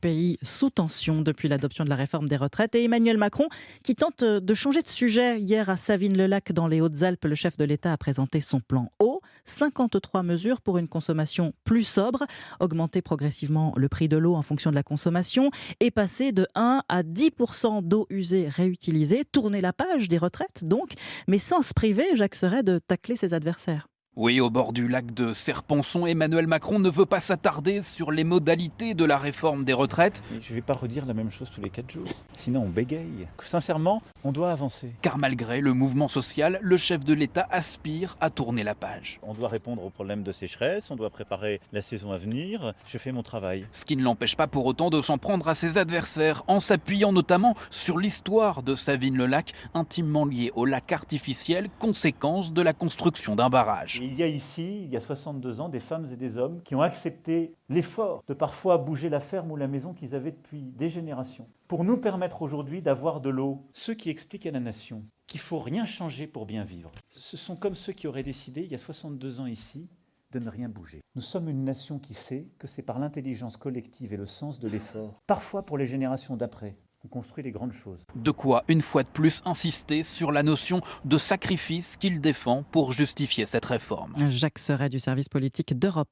Pays sous tension depuis l'adoption de la réforme des retraites et Emmanuel Macron qui tente de changer de sujet. Hier à Savines-le-Lac dans les Hautes-Alpes, le chef de l'État a présenté son plan eau. 53 mesures pour une consommation plus sobre, augmenter progressivement le prix de l'eau en fonction de la consommation et passer de 1 à 10% d'eau usée réutilisée, tourner la page des retraites donc, mais sans se priver, Jacques Serret, de tacler ses adversaires. Oui, au bord du lac de Serponçon, Emmanuel Macron ne veut pas s'attarder sur les modalités de la réforme des retraites. Mais je ne vais pas redire la même chose tous les 4 jours. Sinon, on bégaye. Sincèrement, on doit avancer. Car malgré le mouvement social, le chef de l'État aspire à tourner la page. On doit répondre aux problèmes de sécheresse, on doit préparer la saison à venir. Je fais mon travail. Ce qui ne l'empêche pas pour autant de s'en prendre à ses adversaires, en s'appuyant notamment sur l'histoire de Savines-le-Lac, intimement liée au lac artificiel, conséquence de la construction d'un barrage. Et il y a ici, il y a 62 ans, des femmes et des hommes qui ont accepté l'effort de parfois bouger la ferme ou la maison qu'ils avaient depuis des générations, pour nous permettre aujourd'hui d'avoir de l'eau. Ceux qui expliquent à la nation qu'il ne faut rien changer pour bien vivre, ce sont comme ceux qui auraient décidé, il y a 62 ans ici, de ne rien bouger. Nous sommes une nation qui sait que c'est par l'intelligence collective et le sens de l'effort, parfois pour les générations d'après, on construit les grandes choses. De quoi, une fois de plus, insister sur la notion de sacrifice qu'il défend pour justifier cette réforme. Jacques Serret du service politique d'Europe